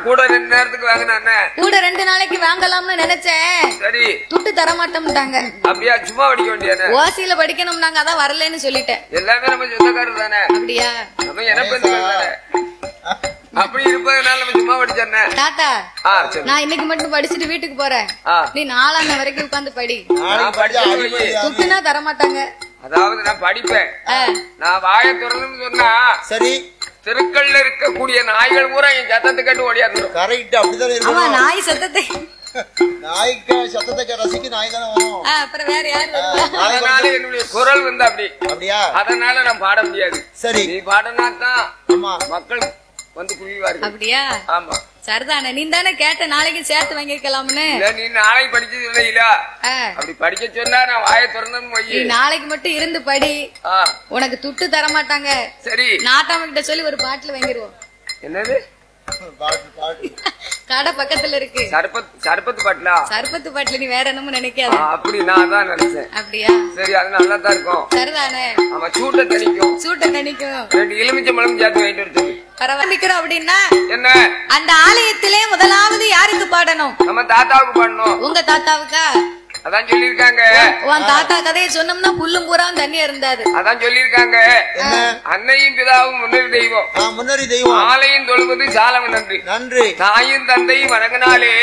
கூட 2 நேரத்துக்கு வாங்கினானே கூட 2 நாளைக்கு வாங்கலாம்னு நினைச்சேன். சரி துட்டு தர மாட்டோம்ட்டாங்க. அப்படியா? சும்மா படிக்க வேண்டியானே? ஓசியில படிக்கணும்னாங்க, அதான் வரலன்னு சொல்லிட்டேன். எல்லாமே நம்ம சொந்தக்காரர் தானே. அப்படியா? நம்ம என்ன அப்படி இருப்பதனால நம்ம சும்மா படிச்சானே. தாத்தா நான் இன்னைக்கு மட்டும் படிச்சுட்டு வீட்டுக்கு போறேன். நீ 4 அண்ணன் வரைக்கும் உட்காந்து படி. துட்டுனா தர மாட்டாங்க. அதாவது நான் படிப்பேன். நான் வாயை திறந்து சொன்னா சரி தெருக்கள்ல இருக்கக்கூடிய நாய்கள் பூரா என் சத்தத்தை கேட்டு ஓடியாரு. கரெக்ட், அப்படிதான் இருக்கும். நாய் சத்தத்தை நாய்க்கு சத்தத்தை ரசிக்கு நாய் தானே வரும். அப்புறம் வேற யாரு? அதனால என்னுடைய குரல் வந்து அப்படி. அப்படியா? அதனால நான் பாட முடியாது. சரி நீ பாடனா தான் மக்கள் வந்து குவிவார்கள். அப்படியா? ஆமா சரிதானே. நீ தானே கேட்ட நாளைக்கு சேர்த்து வாங்கிக்கலாம்னு. நீ நாளைக்கு படிச்சது இல்லையா? அப்படி படிக்க சொன்னா நான் வாயை திறந்தேன்னு வை. நீ நாளைக்கு மட்டும் இருந்து படி. உனக்கு துட்டு தர மாட்டாங்க. சரி நாட்டாம கிட்ட சொல்லி ஒரு பாட்டில் வாங்கிடுவோம். என்னது? கடை பக்கத்துல இருக்கு. சர்பத்து பாட்டிலா? சர்பத்து பாட்டில நீ வேற என்னமோ நினைக்காத. அப்படி நான் தான் நினைச்சேன். அப்படியா? சரி அது நல்லா தான் இருக்கும். சரிதானே. ஆமா சூட்டை தணிக்கும். சூட்டை தணிக்கும். 2 எலுமிச்சம்பழம் சேர்த்து வாங்கிட்டு வருது. பரவாயில்லைக்கிறோம் அப்படின்னா என்ன? அந்த ஆலயத்திலே முதலாவது யாருக்கு பாடணும்? நம்ம தாத்தாவுக்கு பாடணும். உங்க தாத்தாவுக்கா? அதான் சொல்லிருக்காங்க. உன் தாத்தா கதையை சொன்னோம்னா புல்லும் பூரா தண்ணியா இருந்தாரு. அதான் சொல்லிருக்காங்க. அன்னையும் பிதாவும் முன்னறி தெய்வம். முன்னறி தெய்வம். ஆலயம் தொழுவது சாலவன் நன்றி. நன்றி. தாயும் தந்தையும் வணங்கினாலே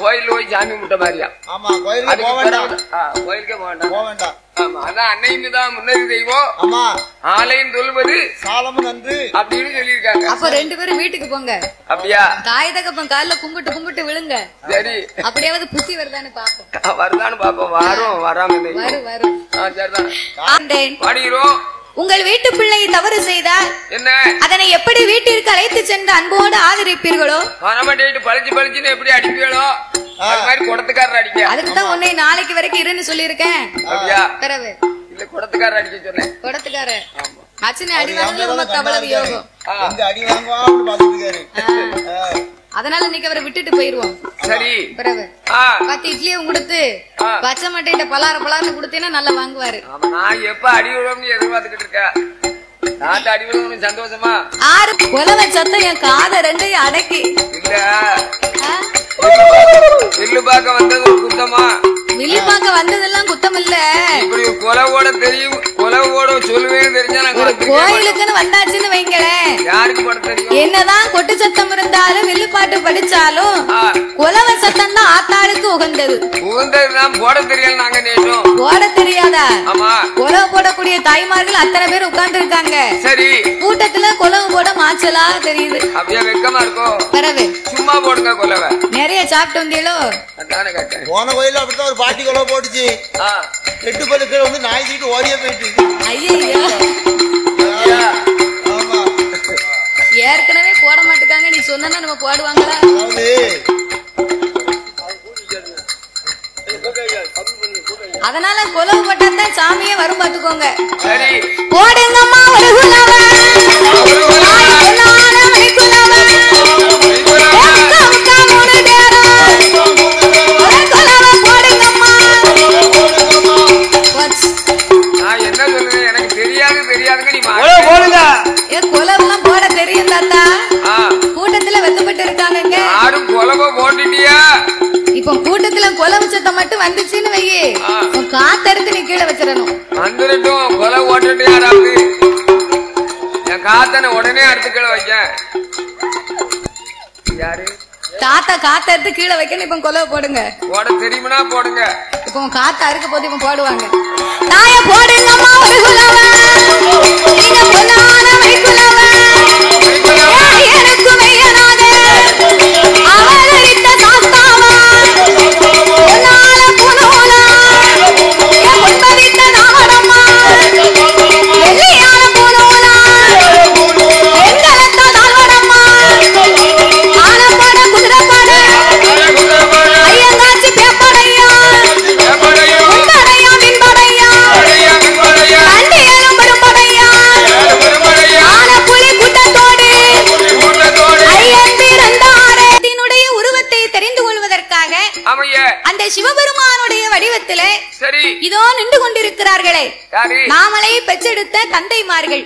கோயில் போய் சாமி முட்ட மாதிரியா? ஆமா கோயிலுக்கே போக வேண்டாம். ஆமா அதான் அன்னையும் பிதாவும் முன்னறி தெய்வம். ஆமா ஆலயம் தொழுவது சாலவன் நன்றி அப்படின்னு சொல்லிருக்காங்க. அப்ப 2 பேரும் வீட்டுக்கு போங்க. அப்படியா? தாய் தகப்பன் காலில் கும்பிட்டு விழுங்க. சரி அப்படியாவது புத்தி வருதான்னு பாப்போம். வருதான்னு பாப்போம். வரும் வராம வரும். சரிதான் பாடுகிறோம். உங்கள் வீட்டு பிள்ளை தவறு செய்தால் என்ன அதனை எப்படி வீட்டிற்கு அழைத்து சென்று அன்போடு ஆதரிப்பீர்களோ பழிச்சுன்னு எப்படி அடிப்பீங்களோ அது மாதிரி குடத்துக்காரர் அடிக்க. அதுக்குதான் உன்னை நாளைக்கு வரைக்கும் இருன்னு சொல்லியிருக்கேன். பிறகு இல்ல குடத்துக்காரர் அடிக்க சொன்னேன். குடத்துக்காரர் அச்சனை அடி வாங்கல உனக்கு அவ்வளவு யோகம். அடி வாங்குவான்னு பாத்துட்டு அதனால இன்னைக்கு அவரை விட்டுட்டு போயிருவோம். சரி பிறகு 10 இட்லியும் கொடுத்து பச்சை மட்டையிட்ட பலாறு கொடுத்தீங்கன்னா நல்லா வாங்குவாரு. நான் எப்ப அடி விழும்னு எதிர்பார்த்துக்கிட்டு இருக்கேன். நாட்டு அடி விழும் சந்தோஷமா 6 கொலவை சத்தம் என் காதை 2ஐயும் அடக்கி இல்ல வில்லு பார்க்க வந்தது ஒரு குத்தமா? வில்லு பார்க்க வந்ததெல்லாம் குத்தம் இல்ல. இப்படி கொலவோட தெரியும் கொலவோட சொல்லுவேன்னு தெரிஞ்சா ஒரு கோயிலுக்குன்னு வந்தாச்சுன்னு வைங்களேன். யாருக்கு போட தெரியும்? என்னதான் கொட்டு சத்தம் இருந்தாலும் வில்லு பாட்டு படிச்சாலும் கொலவ சத்தம் தான் ஆத்தாளுக்கு உகந்தது. உகந்ததுதான் போட தெரியல. நாங்க நேற்றும் போட தெரியாதா? ஆமா கொலவு போடக்கூடிய தாய்மார்கள் அத்தனை பேர் உட்கார்ந்து இருக்காங்க. சரி கூட்டத்துல கொலவு போட மாச்சலா தெரியுது. அப்படியே வெக்கமா இருக்கும். பிறகு சும்மா போடுங்க கொலவை. நிறைய சாப்பிட்டு வந்தீங்களோ? போன கோயில அப்படித்தான் ஒரு பாட்டி கொலவை போட்டுச்சு. 8 பல்லுக்கள் வந்து நாய் தூக்கிட்டு ஓடியே போயிட்டு. ஐயா ஏற்கனவே போட மாட்டேங்காங்க. நீ சொன்னா நம்ம போடுவாங்களா? அதனால கொலவு போட்டாதான் சாமியே வரும் பாத்துக்கோங்க. போடுங்கம்மா ஒரு குலவை கொலவெல்லாம் போட தெரியும் தாத்தா. கூட்டத்துல வெக்கப்பட்டு இருக்காங்க. யாரும் கொலவை போட்டுட்டியா? இப்ப கூட்டத்துல கொலவு சத்தம் மட்டும் வந்துச்சுன்னு வையே காத்தறுத்து நீ கீழே வச்சிடணும். வந்துட்டோம் கொலை ஓட்டுட்டு யாராவது என் காத்தனை உடனே அடுத்து கீழே வைக்க. யாரு? தாத்தா காத்தறுத்து கீழே வைக்கணும். இப்ப கொலவை போடுங்க. போட தெரியுமா? போடுங்க. இப்போ காத்தா இருக்க போது இப்ப போடுவாங்க. தாய போடுங்கம்மா ஒரு குலவை நீங்க பொன்னான வைக்குலவை எனக்கு மையனாதே அவளித்த சாஸ்தாவா பொன்னால புனோலா என் முன்பவித்த நாவடம்மா வெள்ளையான புனோலா எங்களத்த தாழ்வடம்மா ஆனப்பட குதிரைப்பட ஐயங்காட்சி பேப்படையா உன்படையா மின்படையா கண்டியலும் பெரும்படையா ஆன புலி கூட்டத்தோடு ஐயன் பிறந்தாரே. இதனுடைய உருவத்தை தெரிந்து கொள்வதற்காக அந்த சிவபெருமானுடைய வடிவத்திலே இதோ நின்று கொண்டிருக்கிறார்களே நாமளை பெற்றெடுத்த தந்தைமார்கள்.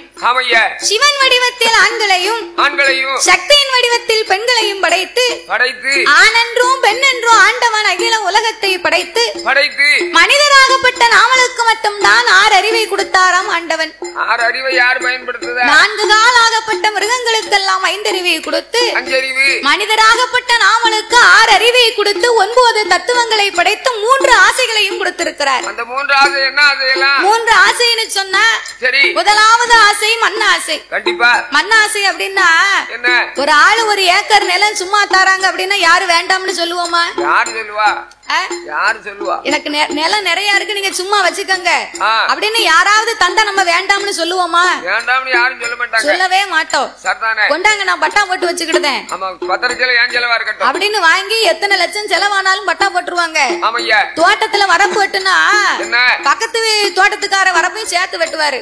சிவன் வடிவத்தை வடிவத்தில் ஆண்களையும் சக்தியின் வடிவத்தில் பெண்களையும் படைத்து ஆணென்றும் பெண்ணென்றும் ஆண்டவன் அகில உலகத்தை படைத்து மனிதராகப்பட்ட நாமளுக்கு மட்டும்தான் 6 அறிவை கொடுத்தாராம் ஆண்டவன். 6 அறிவை யார் பயன்படுத்துதா? 4 காலாகப்பட்ட மிருகங்களுக்கெல்லாம் 5 அறிவை கொடுத்து மனிதராகப்பட்ட நாமளுக்கு 6 அறிவை கொடுத்து 9 தத்துவங்களை படைத்து 3 ஆசைகளையும் கொடுத்திருக்கிறார். அந்த 3 ஆசை என்ன ஆசையெல்லாம்? 3 ஆசைன்னு சொன்னா முதலாவது ஆசை மண்ணாசை. கண்டிப்பா மண்ணாசை அப்படின்னா என்ன? ஒரு ஆளு 1 ஏக்கர் நிலம் சும்மா தராங்க அப்படின்னா யாரு வேண்டாம்னு சொல்லுவோமா? யாரு சொல்லுவா? யாரு சொல்லுவா? எனக்கு நிலம் நிறைய இருக்கு, நீங்க சும்மா வச்சுக்கோங்க அப்படின்னு யாராவது தந்தா நம்ம வேண்டாம்னு சொல்லுவோமா? வேண்டாம்னு யாரும் சொல்ல மாட்டாங்க, சொல்லவே மாட்டோம். கொண்டாங்க நான் பட்டா போட்டு வச்சுக்கிட்டேன் அப்படின்னு வாங்கி எத்தனை லட்சம் செலவானாலும் பட்டா போட்டுருவாங்க. தோட்டத்துல வரப்பு வெட்டுனா பக்கத்து தோட்டத்துக்கார வரப்பையும் சேர்த்து வெட்டுவாரு.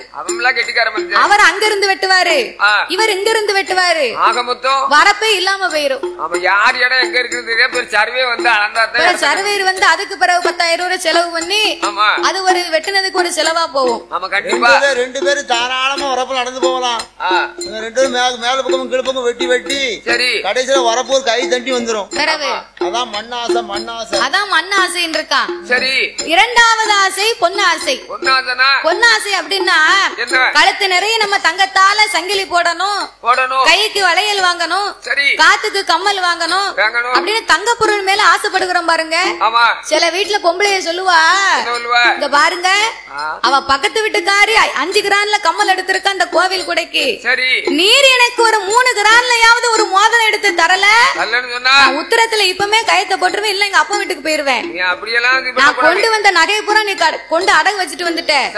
அவர் அங்க இருந்து வெட்டுவாரு, இவர் இங்க இருந்து வெட்டுவாரு, வரப்பே இல்லாம போயிரும். சர்வே வந்து அதுக்கு பிறகு 10,000 ரூபாய் செலவு பண்ணி அது ஒரு வெட்டினதுக்கு ஒரு செலவா போகும். 2 பேரும் தாராளமா வரப்பு நடந்து போகலாம். 2 பேரும் மேல பக்கம் கீழ் பக்கம் வெட்டி வெட்டி கடைசியில வரப்பு ஒரு கை தண்டி வந்துரும். அதான் மண்ணாசை. மண்ணாசை அதான் மண்ணாசைன்னு இருக்கான். சரி, இரண்டாவது ஆசை பொன்னாசை. பொன்னாசை அப்படின்னா கழுத்து நிறைய நம்ம தங்கத்தால சங்கிலி போடணும், கைக்கு வளையல் வாங்கணும், காத்துக்கு கம்மல் வாங்கணும் அப்படின்னு தங்க பொருள் மேல ஆசைப்படுகிறோம் பாருங்க. சில வீட்டுல பொம்பளைய சொல்லுவா, இங்க பாருங்க அவ பக்கத்து வீட்டுக்காரி 5 கிரான்ல கம்மல் எடுத்திருக்க அந்த கோவில் குடைக்கு, நீர் எனக்கு ஒரு 3 கிரான்லயாவது ஒரு மோதிரம் எடுத்து தரல உத்தரத்துல இப்பமே கயத்தை போட்டுருவேன், இல்ல எங்க அப்பா வீட்டுக்கு போயிருவேன். நான் கொண்டு வந்த நகையை பூரா நீ கொண்டு அடகு வச்சுட்டு வந்துட்டேன்.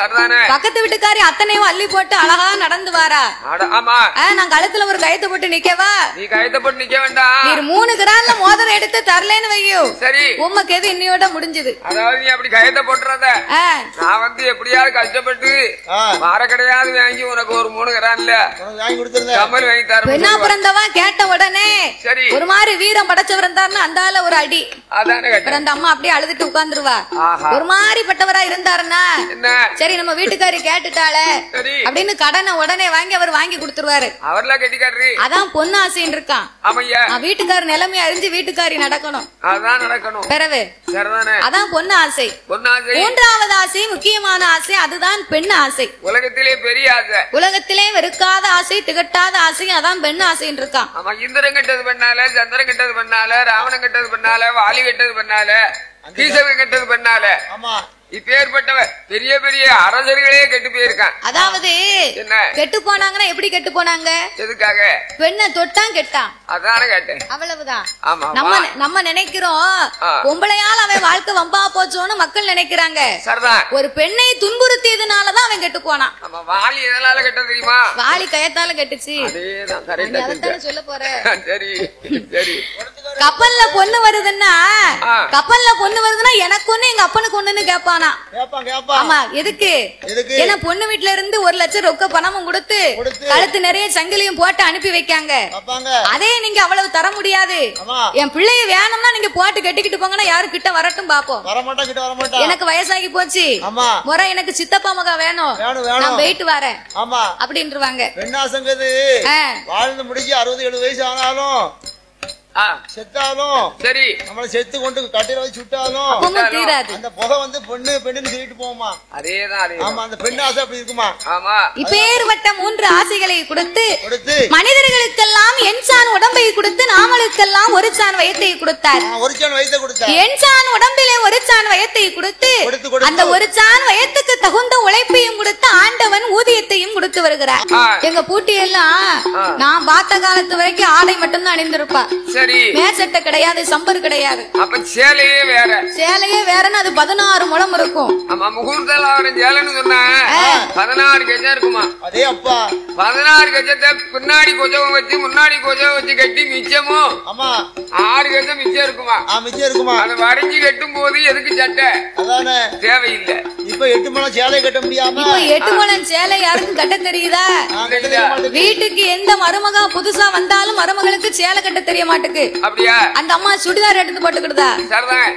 பக்கத்து வீட்டுக்காரி அத்தனையும் அள்ளி போட்டு அழகா நடந்து வாரா, நான் கழுத்துல ஒரு கயத்தை போட்டு நிக்கவா? நீ கயத்தை போட்டு நிக்க வேண்டாம், நீ 3 கிரான்ல மோதிரம் எடுத்து தரலன்னு வையோ உமக்கு எது இன்னையோட முடிஞ்சது. அதாவது நீ அப்படி கயத்தை போட்டுறத நான் வந்து எப்படியாவது கஷ்டப்பட்டு வார கிடையாது வாங்கி உனக்கு ஒரு 3 கிரான்ல கம்மல் வாங்கி தரேன். என்ன பிறந்தவா கேட்ட உடனே ஒரு மாதிரி வீரம் படைச்சவர் இருந்தாருன்னா அந்தால ஒரு அடி. அந்த அம்மா அப்படியே அழுதுட்டு உட்கார்ந்துருவா. ஒரு மாதிரி பட்டவரா இருந்தாருன்னா சரி நம்ம வீட்டுக்காரி கேட்டுட்டாளே அப்படின்னு கடனை உடனே வாங்கி அவர் வாங்கி கொடுத்துருவாரு. அவர்லாம் கெட்டிக்காரரு. அதான் பொண்ணு ஆசைன்னு இருக்கான். வீட்டுக்கார நிலைமை அறிஞ்சு வீட்டுக்காரி நடக்கணும். அதான் நடக்கணும். பிறகு அதான் பொண்ணு ஆசை. மூன்றாவது ஆசை முக்கியமான ஆசை, அதுதான் பெண் ஆசை. உலகத்திலே பெரிய ஆசை, உலகத்திலே வெறுக்காத ஆசை, திகட்டாத ஆசை, அதான் பெண் ஆசைன்னு இருக்கான். இந்திரன் கெட்டது பண்ணால, சந்திரன் கெட்டது பண்ணால, ராவணன் கெட்டது பண்ணால, வாலி கெட்டது பண்ணால, கீசவன் கெட்டது பண்ணால, இப்பேற்பட்ட பெரிய பெரிய அரசர்களே கெட்டு போயிருக்கான். அதாவது கெட்டு போனாங்கன்னா எப்படி கெட்டு போனாங்க? எதுக்காக? பெண்ணை தொட்டான் கெட்டான். அதான கேட்டேன். அவ்வளவுதான். நம்ம நினைக்கிறோம் பொம்பளையால் அவன் வாழ்க்கை வம்பா போச்சோன்னு மக்கள் நினைக்கிறாங்க. ஒரு பெண்ணை துன்புறுத்தியதுனாலதான் அவன் கெட்டு போனான். வாலி எதனால கெட்ட தெரியுமா? வாலி கயத்தால கெட்டுச்சு. சொல்ல போற. சரி சரி. கப்பல்ல பொண்ணு வருதுன்னா எனக்கு ஒண்ணு எங்க அப்பனுக்கு ஒண்ணுன்னு கேட்பான். ஆமா, எதுக்கு? ஏன்னா பொண்ணு வீட்டுல இருந்து 1 லட்சம் ரொக்க பணமும் கொடுத்து கழுத்து நிறைய சங்கிலியும் போட்டு அனுப்பி வைக்காங்க. அதே நீங்க அவ்வளவு தர முடியாது. என் பிள்ளைய வேணும்னா நீங்க போட்டு கட்டிக்கிட்டு போங்கன்னா யாரு கிட்ட வரட்டும் பாப்போம். எனக்கு வயசாகி போச்சு, முறை எனக்கு சித்தப்பா மகா வேணும், நான் போயிட்டு வரேன் அப்படின்றாங்க. வாழ்ந்து முடிஞ்சு 60-70 வயசு ஆனாலும் செத்தாலும் சரி, நம்மள செத்து கொண்டு கட்டில வச்சு சுட்டாலும் அந்த புகை வந்து பொண்ணு பெண்ணுன்னு சொல்லிட்டு போமா. அதேதான். ஆமா, அந்த பெண் ஆசை அப்படி இருக்குமா? ஆமா. இப்பேற்பட்ட 3 ஆசைகளை கொடுத்து மனிதர்களுக்கெல்லாம் எண்சான் உடம்பை கொடுத்து நாமளுக்கெல்லாம் ஒரு சான் வயத்தை கொடுத்தார். ஒரு சான் வயத்தை கொடுத்தார். எண்சான் உடம்பிலே ஒரு சான் வயத்தை கொடுத்து அந்த ஒரு சான் வயத்துக்கு தகுந்த உழைப்பையும் கொடுத்து ஆண்டவன் ஊதியத்தையும் கொடுத்து வருகிறார். எங்க பூட்டி எல்லாம் நான் பார்த்த காலத்து வரைக்கும் ஆடை மட்டும்தான் அணிந்திருப்பா. மேற்சட்டை கிடையாது, சம்பர் கிடையாது. அப்ப சேலையே வேற. சேலையே வேறன்னு அது 16 முழம் இருக்கும். ஆமா, முகூர்த்தம் சேலைன்னு சொன்னா 16 கஜம் இருக்குமா? அதே அப்பா 16 கஜத்தை பின்னாடி கொஞ்சம் வச்சு முன்னாடி கொஞ்சம் வச்சு கட்டி மிச்சமும் 6 கஜம் மிச்சம் இருக்குமா? மிச்சம் இருக்குமா? அதை வரைஞ்சி கட்டும் போது எதுக்கு சட்டை? அதானே, தேவையில்லை. இப்ப 8 முழம் சேலை கட்ட முடியாம 8 முழம் சேலை யாருக்கும் கட்ட தெரியுதா? வீட்டுக்கு எந்த மருமகா புதுசா வந்தாலும் மருமகளுக்கு சேலை கட்ட தெரிய மாட்டேங்குது. அப்படியா? அந்த அம்மா சுடிதார் எடுத்து போட்டுக்கிட்டா.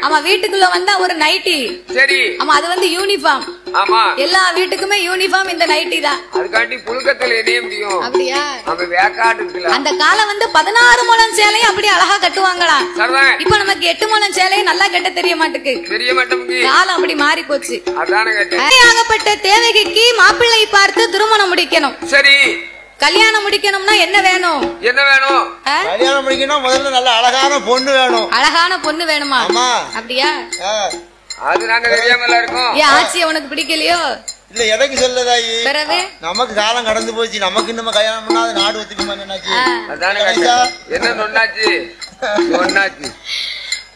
ஆமா, வீட்டுக்குள்ள வந்தா ஒரு நைட்டி. சரி. ஆமா, அது வந்து யூனிஃபார்ம். ஆமா எல்லா வீட்டுக்குமே யூனிஃபார்ம் இந்த நைட்டி தான். அதுக்காண்டி புழுக்கத்துல எரிய முடியும். அப்படியா? அப்ப வேக்காடு இருக்குல்ல. அந்த காலம் வந்து 16 முழம் சேலையும் அப்படி அழகா கட்டுவாங்களா. இப்ப நமக்கு 8 முழம் சேலையும் நல்லா கட்ட தெரிய மாட்டுக்கு. தெரிய மாட்டேங்குது. காலம் அப்படி மாறி போச்சு. அதானே கேட்டேன். ஆகப்பட்ட தேவகிக்கு மாப்பிள்ளை பார்த்து திருமணம் முடிக்கணும். சரி. கல்யாணம் முடிக்கணும்னா என்ன வேணும்? என்ன வேணும்? கல்யாணம் முடிக்கணும் முதல்ல நல்ல அழகான பொண்ணு வேணும். அழகான பொண்ணு வேணுமா? அப்படியா? அது நாங்க தெரியாமல இருக்கோம். ஏன் ஆச்சி உனக்கு பிடிக்கலையோ? இல்ல எனக்கு சொல்லதாயி. நமக்கு காலம் கடந்து போச்சு. நமக்கு நம்ம கல்யாணம் பண்ணாத நாடு ஒத்துக்குமா என்னாச்சு? அதானே என்ன சொன்னாச்சு? சொன்னாச்சு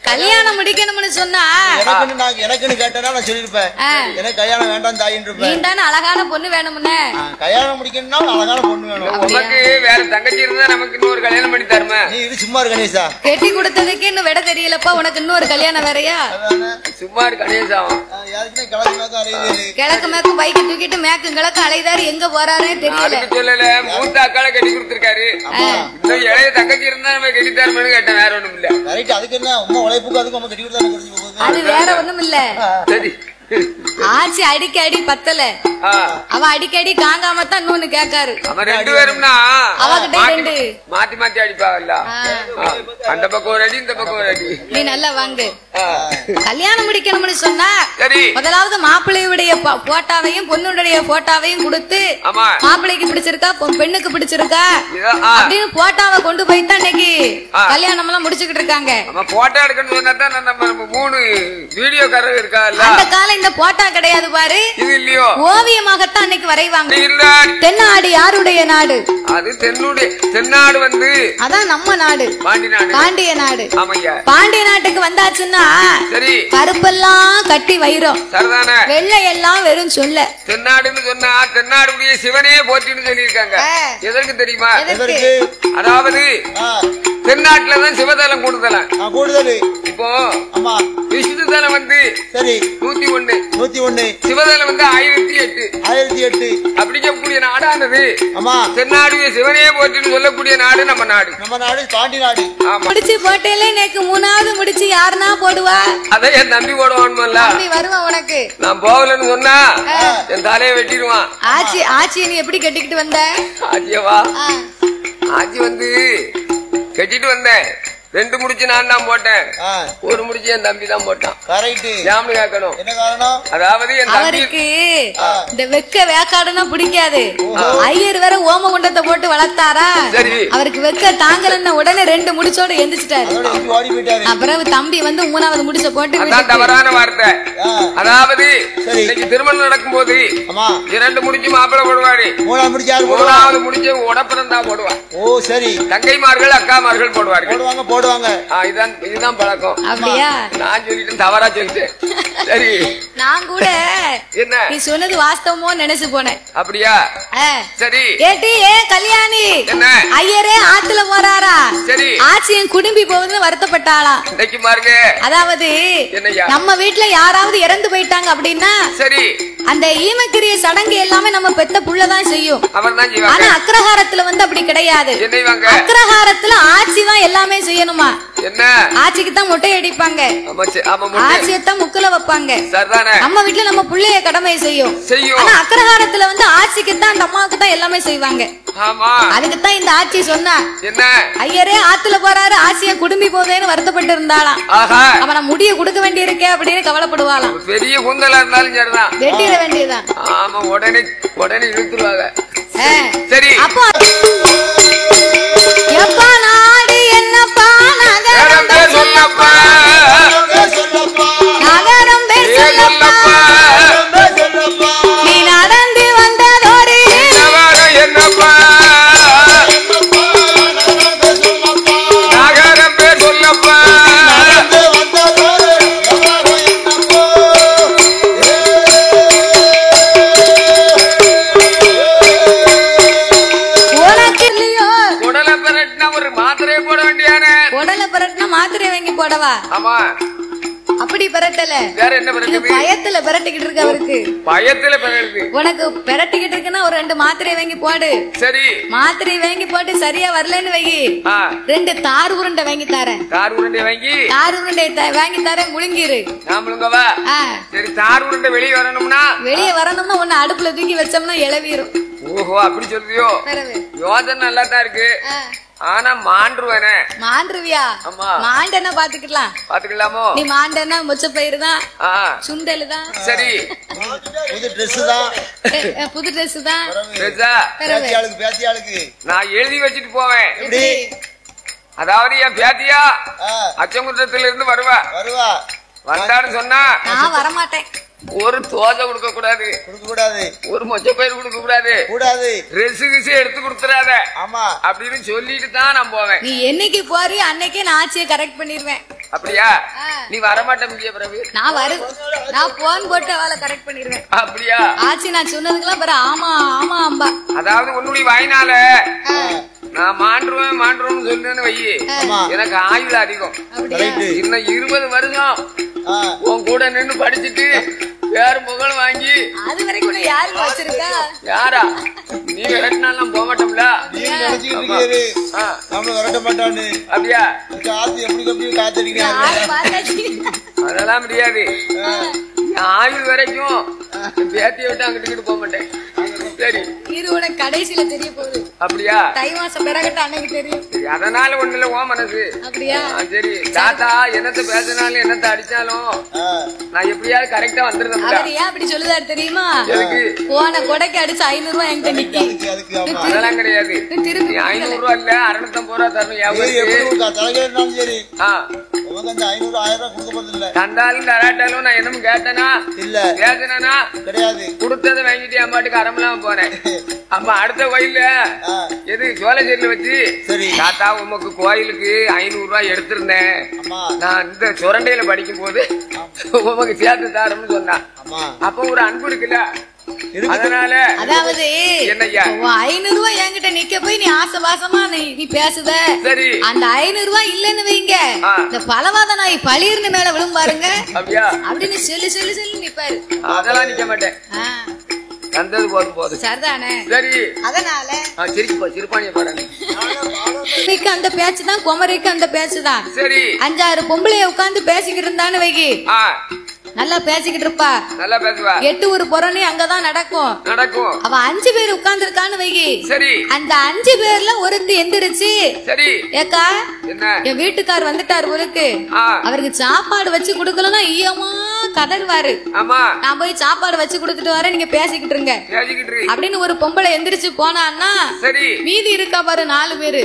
கல்யாணம் முடிக்கணும்னு சொன்னா எனக்குன்னு கேட்டா நான் சொல்லிருப்பேன். எனக்கு கல்யாணம் வேண்டாம் தாயின்னு இருப்பேன். நீ தானே அழகான பொண்ணு வேணும்னு. கல்யாணம் முடிக்கணும்னா அழகான பொண்ணு வேணும். உனக்கு வேற தங்கச்சி இருந்தா நமக்கு இன்னொரு கல்யாணம் பண்ணி தருமா? நீ இது சும்மா இரு கணேசா. கெட்டி கொடுத்ததுக்கு இன்னும் விட தெரியலப்பா. உனக்கு இன்னொரு கல்யாணம் வேறையா? சும்மா இரு கணேசா. கிழக்கு மேற்கு பைக்கு தூக்கிட்டு மேற்கு கிழக்கு அலைதாரு. எங்க போறாரே தெரியல. சொல்லல. மூத்த அக்கால கட்டி கொடுத்திருக்காரு. இன்னும் இளைய தங்கச்சி இருந்தா நம்ம கட்டி தருமான்னு கேட்டேன். வேற ஒண்ணும் இல்ல. அதுக்கு என்ன உழைப்புக்கு அதுக்கு நம்ம கட்டி கொடுத்தா அது வேற ஒண்ணும் இல்ல. சரி. ஆச்சி அடிக்கடி பத்தல. அவ அடிக்கடி காங்காமத்தான் இன்னொன்னு கேக்காரு. அவன் 2 பேரும்னா அவகிட்ட 2 மாத்தி மாத்தி அடிப்பாங்கல்ல. அந்த பக்கம் ஒரு அடி இந்த பக்கம் ஒரு அடி. நீ நல்லா வாங்கு. கல்யாணம் முடிக்கணும்னு சொன்னா முதலாவது மாப்பிள்ளையுடைய போட்டாவையும் பொண்ணுடைய போட்டாவையும் கொடுத்து மாப்பிள்ளைக்கு பிடிச்சிருக்கா பெண்ணுக்கு பிடிச்சிருக்கா அப்படின்னு போட்டாவை கொண்டு போய் தான் இன்னைக்கு கல்யாணம் எல்லாம் முடிச்சுக்கிட்டு இருக்காங்க. போட்டோ எடுக்கணும்னு சொன்னா நம்ம 3 வீடியோ காரர் இருக்காங்கல்ல. அந்த காலம் இந்த போட்டா கிடையாது பாரு. இது இல்லையோ? ஓவியமாகத்தான் அன்னைக்கு வரைவாங்க. தென்னாடு யாருடைய நாடு? அது தென்னாடு வந்து அதான் நம்ம நாடு. பாண்டிய நாடு. பாண்டிய நாட்டுக்கு வந்தாச்சுன்னா சரி கருப்பெல்லாம் கட்டி வைரம். சரிதானே? வெள்ளை எல்லாம் வெறும் சொல்ல. தென்னாடுன்னு சொன்னா தென்னாடுடைய சிவனே போற்றின்னு சொல்லியிருக்காங்க. எதற்கு தெரியுமா? அதாவது தென்னாட்டுலதான் சிவதலம் கூடுதல். இப்போ விஷ்ணு தலம் வந்து சரி 101 சிவதலம் வந்து 1008 அப்படிங்கக்கூடிய நாடானது தென்னாடு சிவனே போற்றின்னு சொல்லக்கூடிய நாடு நம்ம நாடு. பாண்டி நாடு. முடிச்சு போட்டேல எனக்கு 3வது முடிச்சு யாருன்னா போடுவா? அதை என் தம்பி போடுவான்ல. வருவான் உனக்கு. நான் போகலன்னு சொன்னா என் தலையை வெட்டிடுவான். ஆச்சி நீ எப்படி கட்டிக்கிட்டு வந்த? ஆச்சியவா? ஆச்சி வந்து கட்டிட்டு வந்தேன். 2 முடிச்சு நான் தான் போட்டேன். 1 முடிச்சு என் தம்பி தான் போட்டான். கேட்கணும். அதாவது என் தம்பிக்கு இந்த வெக்க வேக்காடுன்னா பிடிக்காது. ஐயர் வேற ஓம குண்டத்தை போட்டு வளர்த்தாரா. அவருக்கு வெக்க தாங்கலன்னு உடனே 2 முடிச்சோட எந்திரிச்சிட்டாரு. அப்புறம் தம்பி வந்து 3வது முடிச்ச போட்டு தவறான வார்த்தை. அதாவது இன்னைக்கு திருமணம் நடக்கும் போது 2 முடிச்சு மாப்பிள்ளை போடுவாரு. 3வது முடிச்சு உடப்புறம் தான் போடுவான். ஓ சரி. தங்கைமார்கள் அக்காமார்கள் போடுவாங்க. இதுதான் பழக்கம். அப்படியா? நான் சொல்லிட்டேன், தவறா சொல்லிட்டேன். சரி. நான் கூட என்ன நீ சொன்னது வாஸ்தவமோ நினைச்சு போனேன். அப்படியா? சரி. ஏடி கல்யாணி என்ன ஐயரே ஆத்துல போறாரா? சரி. ஆச்சியின் குடும்பி போகுதுன்னு வருத்தப்பட்டாளா? இன்னைக்கு பாருங்க. அதாவது நம்ம வீட்டுல யாராவது இறந்து போயிட்டாங்க அப்படின்னா சரி அந்த ஈமக்கிரிய சடங்கு எல்லாமே நம்ம பெத்த புள்ளதான் செய்யும். ஆனா அக்ரஹாரத்துல வந்து அப்படி கிடையாது. அக்ரஹாரத்துல ஆச்சி தான் எல்லாமே செய்யணுமா? என்ன? ஆச்சிக்கு தான் மொட்டை அடிப்பாங்க. ஆச்சியத்தான் முக்குல வைப்பாங்க. நம்ம வீட்டுல நம்ம புள்ளைய கடமை செய்யும். ஆனா அக்ரஹாரத்துல வந்து ஆச்சிக்கு தான் அந்த அம்மாவுக்கு தான் எல்லாமே செய்வாங்க. அதுக்குதான் இந்த ஆச்சி சொன்னா ஐயரே ஆத்துல போறாரு ஆச்சிய குடும்பி போதேன்னு வருத்தப்பட்டு இருந்தாலாம். அவன முடிய கொடுக்க வேண்டி இருக்கே அப்படின்னு கவலைப்படுவாளாம். பெரிய குந்தலா இருந்தாலும் சரிதான், வெட்டிட வேண்டியதான். ஆமா, உடனே இழுத்துருவாங்க. சரி. அப்போ எப்பா நாடு என்னப்பா நகரம் பேர் சொல்லப்பா, நகரம் பேர் சொல்லப்பா, நீ நடந்து வந்ததோரு என்னப்பா, நகரம் பேர் சொல்லப்பா, மாத்திரை வாங்கி போடவா? ஆமா. அப்படி பெரட்டல. வேற என்ன பெரட்டுது? பயத்துல பெரட்டிக்கிட்டு இருக்கு அவருக்கு. பயத்துல பெரட்டுது. உனக்கு பெரட்டிக்கிட்டு இருக்குன்னா ஒரு 2 மாத்திரை வாங்கி போடு. சரி. மாத்திரை வாங்கி போட்டு சரியா வரலன்னு வை. 2 தார் உருண்டை வாங்கி தரேன். தார் உருண்டை வாங்கி தரேன், முழுங்கிரு. நான் முழுங்கவா? சரி. தார் உருண்டை வெளியே வரணும்னா ஒன்னு அடுப்புல தூக்கி வச்சோம்னா இளவீரும். ஓஹோ, அப்படி சொல்றியோ? யோசனை நல்லா தான் இருக்கு. ஆனா மாண்டுருவேனே. மாண்டுருவியா? மாண்டனா பாத்துக்கலாமோ? நீ மாண்டனா மொச்ச பயிறு தான், சுண்டல் தான். சரி. புது ட்ரெஸ் தான். புது ட்ரெஸ் தான். பேத்தியாளுக்கு நான் எழுதி வச்சுட்டு போவேன். அதாவது என் பேத்தியா அச்சங்குன்றத்துல இருந்து வருவா. வந்தான்னு சொன்னா நான் வரமாட்டேன். ஒரு தோசை கொடுக்க கூடாது, ஒரு மொச்ச பயிர் கொடுக்க கூடாது, ட்ரெஸ் கிஸ் எடுத்து கொடுத்துறாத. ஆமா, அப்படின்னு சொல்லிட்டு தான் நான் போவேன். நீ என்னைக்கு போறியோ அன்னைக்கே நான் ஆட்சியை கரெக்ட் பண்ணிடுவேன். அப்படியா? நீ வரமாட்டேன் பிரபு. நான் போன் போட்டு அவளை கரெக்ட் பண்ணிடுவேன். அப்படியா? ஆட்சி நான் சொன்னதுக்கெல்லாம் பாரு ஆமா ஆமா அம்பா. அதாவது உன்னுடைய வாயினால நான் மாண்டுருவேன் சொல்லுன்னு வை. எனக்கு ஆயுள் அதிகம். இன்னும் 20 வருஷம் உன் கூட நின்று படிச்சுட்டு வேற முகல் வாங்கி அது வரைக்கும் யாரு வச்சிருக்கா? யாரா? நீ விரட்டினாலும் போக மாட்டோம்ல. விரட்ட மாட்டான்னு அப்படியா? அதெல்லாம் முடியாது. ஆயுள் வரைக்கும் பேத்தியை விட்டு அங்கிட்டு போக மாட்டேன். சரி, இது உனக்கு கடைசியில தெரிய போகுது. அப்படியா? தை மாசம் பிறகுட்டு அன்னைக்கு தெரியும். அதனால ஒண்ணு இல்ல ஓ மனசு. அப்படியா? சரி. தாத்தா என்னத்த பேசினாலும் என்னத்த அடிச்சாலும் நான் எப்படியாவது கரெக்டா வந்துருந்தேன். அவர் ஏன் அப்படி சொல்லுதாரு தெரியுமா? போன கொடைக்கு அடிச்சு 500 ரூபாய் என்கிட்ட நிக்கி. அதெல்லாம் கிடையாது. திருப்பி 500 ரூபாய் இல்ல 650 ரூபாய் தரணும். சரி. தந்தாலும் தராட்டாலும் நான் என்னமோ கேட்டனா இல்ல கேட்டனா கிடையாது. கொடுத்ததை வாங்கிட்டு என் பாட்டுக்கு அரமலாம் போறேன். அப்ப அடுத்த கோயில்ல எது சோழசேரியில வச்சு தாத்தா உமக்கு கோயிலுக்கு 500 ரூபாய் எடுத்திருந்தேன். நான் இந்த சுரண்டையில படிக்கும் போது உமக்கு சேர்த்து தாரம்னு சொன்னான். அப்ப ஒரு அன்பு இருக்குல்ல. அதனால அதாவது என்னய்யா 500 ரூபாய் என்கிட்ட நிக்க போய் நீ ஆசபாசமா நீ பேசுத. சரி. அந்த 500 ரூபாய் இல்லன்னு வைங்க, இந்த பலவாத நாய் பளிர்னு மேல விழும் பாருங்க. அப்படியா? அப்படின்னு சொல்லி சொல்லி சொல்லி நிப்பாரு. அதெல்லாம் நிக்க மாட்டேன். வந்தது போதும் சரிதானே? சரி. அதனால சிறுபாணிய பாருங்க. அந்த பேச்சுதான் குமரிக்கு அந்த பேச்சுதான். சரி. 5-6 பொம்பளைய உட்கார்ந்து பேசிக்கிட்டு இருந்தான்னு வைக்கி, நல்லா பேசிக்கிட்டு இருப்பா. நல்லா பேசுவா. 8 ஒரு புறணி அங்கதான் நடக்கும். அவ 5 பேர் உட்கார்ந்து இருக்கான்னு வைக்கி. சரி. அந்த 5 பேர்ல ஒருத்தி எந்திரிச்சு, சரி ஏக்கா என்ன என் வீட்டுக்கார் வந்துட்டாரு ஊருக்கு, அவருக்கு சாப்பாடு வச்சு கொடுக்கலன்னா ஈயமா கதறுவாரு. ஆமா, நான் போய் சாப்பாடு வச்சு கொடுத்துட்டு வரேன், நீங்க பேசிக்கிட்டு இருங்க அப்படின்னு ஒரு பொம்பளை எந்திரிச்சு போனான்னா, சரி மீதி இருக்கா பாரு 4 பேரு.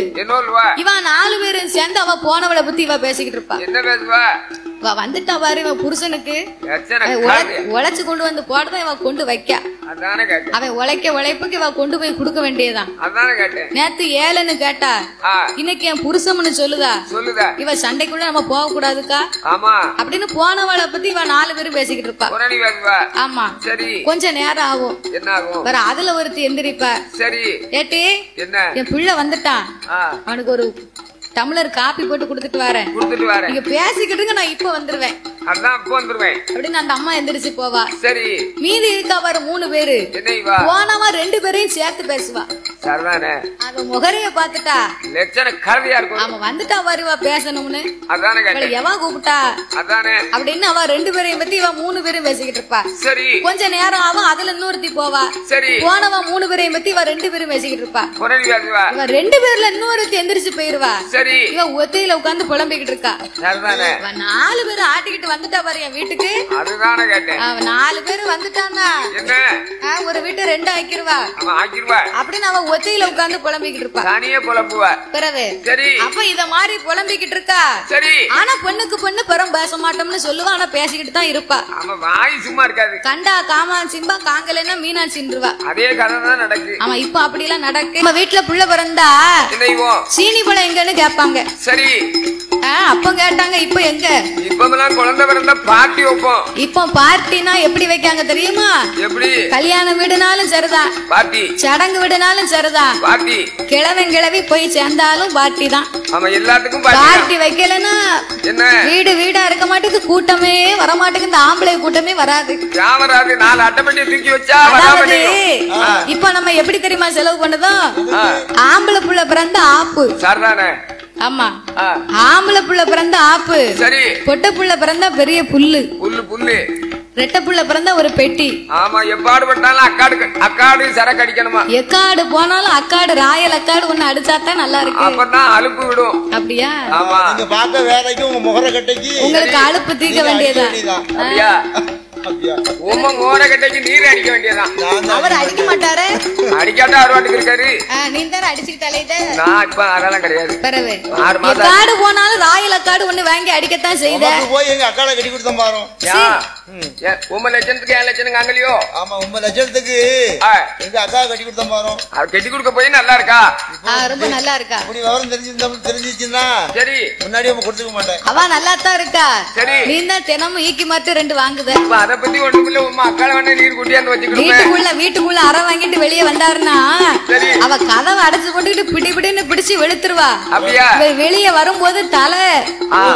இவன் 4 பேரும் சேர்ந்து அவ போனவளை பத்தி இவ பேசிக்கிட்டு இருப்பா. என்ன பேசுவா? வந்துட்டா பாரு இவன் புருஷனுக்கு உழைச்சு கொண்டு வந்து போடதான் இவன் கொண்டு வைக்க. அவன் உழைப்புக்கு இவ கொண்டு போய் கொடுக்க வேண்டியதான். நேத்து 7ன்னு கேட்டா இன்னைக்கு என் புருஷம்னு சொல்லுதா. இவ சண்டைக்குள்ள நம்ம போக கூடாதுக்கா அப்படின்னு போனவளை பத்தி இவ 4 பேரும் பேசிக்கிட்டு இருப்பா. ஆமா, கொஞ்ச நேரம் ஆகும். வேற அதுல ஒருத்தி எந்திரிப்பா. ஏட்டி என் பிள்ளை வந்துட்டான், அவனுக்கு ஒரு டம்ளர் காப்பி போட்டு கொடுத்துட்டு வரேன். நீங்க பேசிக்கிட்டுங்க, நான் இப்ப வந்துருவேன் அப்படின்னு அந்த அம்மா எந்திரிச்சு போவா. சரி. மீதி இருக்கா பாரு 3 பேரு. போனவா 2 பேரையும் சேர்த்து பேசுவா. அவ முகரைய பாத்துட்டா அவன் வந்துட்டா வருவா பேசணும்னு. எவன் கூப்பிட்டா அப்படின்னு அவ 2 பேரையும் பத்தி இவ 3 பேரும் பேசிக்கிட்டு இருப்பா. கொஞ்ச நேரம் ஆகும், அதுல இன்னொருத்தி போவா. போனவா 3 பேரையும் பத்தி இவ 2 பேரும் பேசிக்கிட்டு இருப்பா. இவ 2 பேர்ல இன்னொருத்தி எந்திரிச்சு போயிருவா. இவ ஒத்தையில உட்கார்ந்து புலம்பிக்கிட்டு இருக்கா. 4 பேரும் ஆட்டிக்கிட்டு வந்துட்டா பாரு என் வீட்டுக்கு. அவன் 4 பேரும் வந்துட்டான்னா ஒரு வீட்டை 2 ஆக்கிருவா அப்படின்னு அவ ஒத்தையில உட்கார்ந்து புலம்பிக்கிட்டு இருப்பா. பிறகு அப்ப இத மாதிரி புலம்பிக்கிட்டு இருக்கா. ஆனா பொண்ணுக்கு பொண்ணு புறம் பேச மாட்டோம்னு சொல்லுவா, ஆனா பேசிக்கிட்டு தான் இருப்பா. கண்டா காமாட்சிம்பா, காங்கலன்னா மீனாட்சின்றுவா. அதே கதை தான் நடக்கு. ஆமா, இப்ப அப்படி எல்லாம் நடக்கு. நம்ம வீட்டுல புள்ள பிறந்தா சீனி பழம் எங்கன்னு கேட்பாங்க. சரி. அப்ப கேட்டாங்க. இப்ப எங்க? இப்பெல்லாம் குழந்தை பிறந்தா பார்ட்டி வைப்போம். இப்ப பார்ட்டினா எப்படி வைக்காங்க தெரியுமா? எப்படி? கல்யாண வீடுனாலும் சரிதான் பார்ட்டி, சடங்கு வீடுனாலும் சரிதான் பார்ட்டி, கிழவன் கிழவி போய் சேர்ந்தாலும் பார்ட்டி தான். ஆமா, எல்லாத்துக்கும் பார்ட்டி வைக்கலன்னா என்ன வீடு வீடா இருக்க மாட்டேங்குது, கூட்டமே வர மாட்டேங்குது, இந்த ஆம்பளை கூட்டமே வராது. வராது. 4 அட்டைப்பட்டியை தூக்கி வச்சா இப்ப நம்ம எப்படி தெரியுமா செலவு பண்ணதும்? ஆம்பளை புள்ள பிறந்த ஆப்பு சரிதானே? ஆமா, ஆம்பளை புள்ள பிறந்த ஆப்பு சரி, பொட்ட புள்ள பிறந்தா பெரிய புல்லு, புல்லு, ரெட்ட புள்ள பிறந்தா ஒரு பெட்டி. ஆமா, எப்பாடு பட்டாலும் அக்காடு சரக்கு அடிக்கணுமா? எக்காடு போனாலும் அக்காடு, ராயல் அக்காடு ஒண்ணு அடிச்சாதான் நல்லா இருக்கு. அப்பதான் அலுப்பு விடும். அப்படியா? ஆமா, நீங்க பார்த்த வேலைக்கு உங்க முகர கட்டைக்கு உங்களுக்கு அலுப்பு தீர்க்க வேண்டியதான். அப்படியா? உமா மோர கட்டைக்கு நீர் அடிக்க வேண்டியதான். அவர் அடிக்க மாட்டாரு, அடிக்காட்டா அறுவாட்டுக்கு இருக்காரு. நீ தானே அடிச்சுக்கிட்டாலே. நான் இப்ப அதெல்லாம் கிடையாது. பரவே அக்காடு போனாலும் ராயல் அக்காடு ஒண்ணு வாங்கி அடிக்கத்தான் செய்த. போய் எங்க அக்காட கட்டி கொடுத்தோம் பாரு. 9 லட்சத்துக்கு 7 லட்சம் அங்கலையோ? ஆமா, 9 லட்சத்துக்கு எங்க அக்கா கட்டி கொடுத்தோம் பாரு. கட்டி கொடுக்க போய் நல்லா இருக்கா? ரொம்ப நல்லா இருக்கா. அப்படி விவரம் தெரிஞ்சிச்சுன்னா சரி, முன்னாடி கொடுத்துக்க மாட்டேன். அவ நல்லா தான் இருக்கா. சரி, நீ தான் தினமும் ஈக்கி மாட்டு 2 வாங்குத. அத பத்தி ஒண்ணுக்குள்ள உமா அக்கால வேணா நீர் குட்டியாந்து வச்சுக்கிட்டு வீட்டுக்குள்ள அரை வாங்கிட்டு வெளியே வந்தாருன்னா அவ கதவை அடைச்சு போட்டுக்கிட்டு பிடி பிடின்னு பிடிச்சு வெளுத்துருவா. அப்படியா? வெளியே வரும்போது தலை